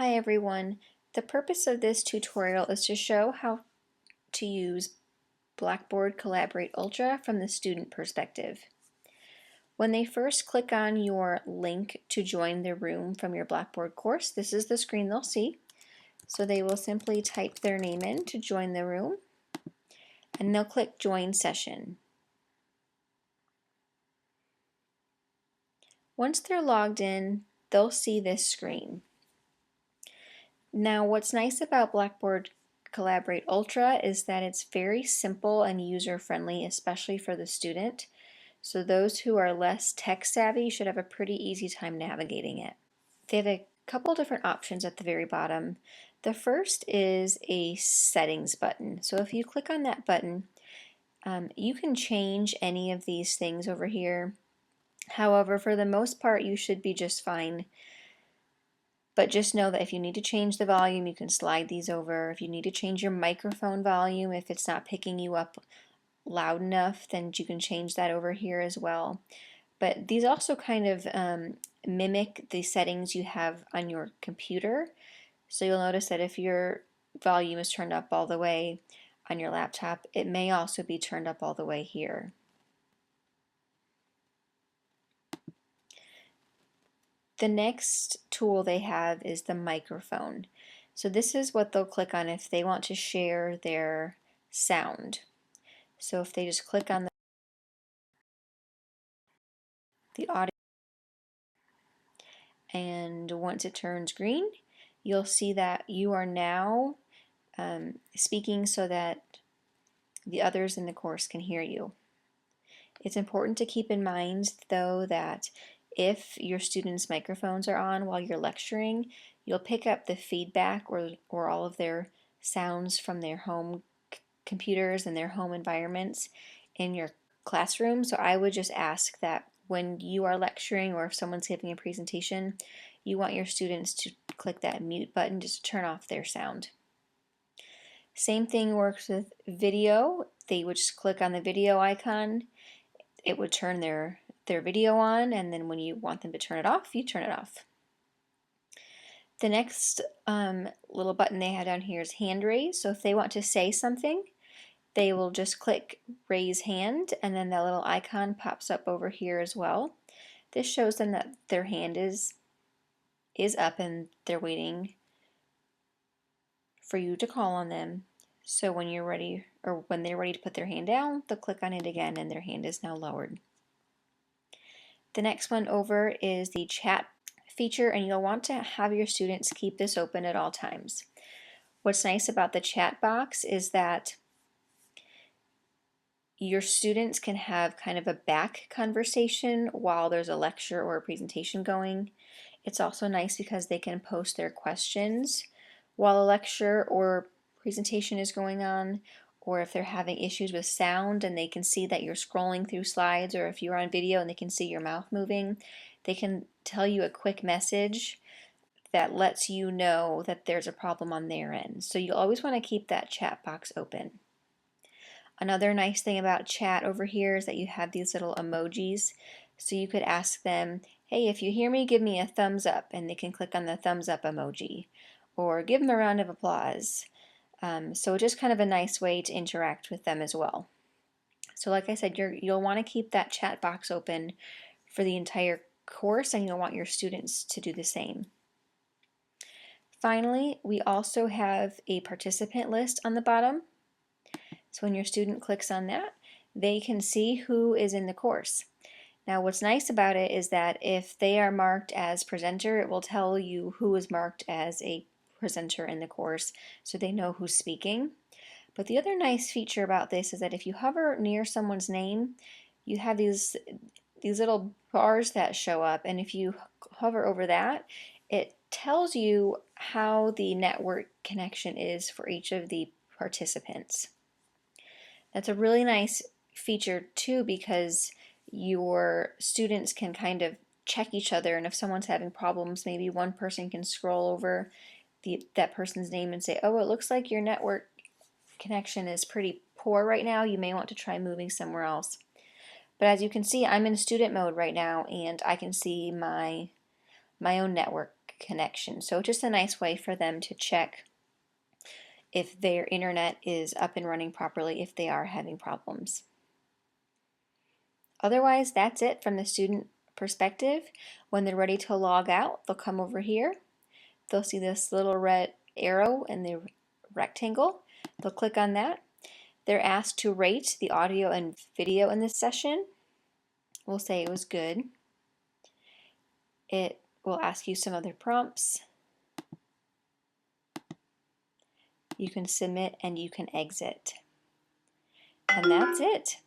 Hi everyone. The purpose of this tutorial is to show how to use Blackboard Collaborate Ultra from the student perspective. When they first click on your link to join the room from your Blackboard course, this is the screen they'll see. So they will simply type their name in to join the room, and they'll click Join Session. Once they're logged in, they'll see this screen. Now, what's nice about Blackboard Collaborate Ultra is that it's very simple and user-friendly, especially for the student. So those who are less tech savvy should have a pretty easy time navigating it. They have a couple different options at the very bottom. The first is a settings button. So if you click on that button, you can change any of these things over here. However, for the most part, you should be just fine. But just know that if you need to change the volume, you can slide these over. If you need to change your microphone volume, if it's not picking you up loud enough, then you can change that over here as well. But these also kind of mimic the settings you have on your computer. So you'll notice that if your volume is turned up all the way on your laptop, it may also be turned up all the way here. The next tool they have is the microphone. So this is what they'll click on if they want to share their sound. So if they just click on the audio, and once it turns green, you'll see that you are now speaking so that the others in the course can hear you. It's important to keep in mind, though, that if your students' microphones are on while you're lecturing, you'll pick up the feedback or all of their sounds from their home computers and their home environments in your classroom. So I would just ask that when you are lecturing or if someone's giving a presentation, you want your students to click that mute button just to turn off their sound. Same thing works with video. They would just click on the video icon. It would turn their video on, and then when you want them to turn it off, you turn it off. The next little button they have down here is hand raise. So if they want to say something, they will just click raise hand, and then that little icon pops up over here as well. This shows them that their hand is up and they're waiting for you to call on them. So when you're ready, or when they're ready to put their hand down, they'll click on it again and their hand is now lowered. The next one over is the chat feature, and you'll want to have your students keep this open at all times. What's nice about the chat box is that your students can have kind of a back conversation while there's a lecture or a presentation going. It's also nice because they can post their questions while a lecture or presentation is going on, or if they're having issues with sound and they can see that you're scrolling through slides, or if you're on video and they can see your mouth moving, they can tell you a quick message that lets you know that there's a problem on their end. So you always want to keep that chat box open. Another nice thing about chat over here is that you have these little emojis. So you could ask them, hey, if you hear me, give me a thumbs up, and they can click on the thumbs up emoji. Or give them a round of applause. So just kind of a nice way to interact with them as well. So like I said, you'll want to keep that chat box open for the entire course, and you'll want your students to do the same. Finally, we also have a participant list on the bottom. So when your student clicks on that, they can see who is in the course. Now what's nice about it is that if they are marked as presenter, it will tell you who is marked as a presenter in the course, so they know who's speaking. But the other nice feature about this is that if you hover near someone's name, you have these little bars that show up, and if you hover over that, it tells you how the network connection is for each of the participants. That's a really nice feature too, because your students can kind of check each other, and if someone's having problems, maybe one person can scroll over that person's name and say, oh, it looks like your network connection is pretty poor right now. You may want to try moving somewhere else. But as you can see, I'm in student mode right now, and I can see my own network connection. So just a nice way for them to check if their internet is up and running properly, if they are having problems. Otherwise, that's it from the student perspective. When they're ready to log out, they'll come over here. They'll see this little red arrow in the rectangle. They'll click on that. They're asked to rate the audio and video in this session. We'll say it was good. It will ask you some other prompts. You can submit and you can exit. And that's it.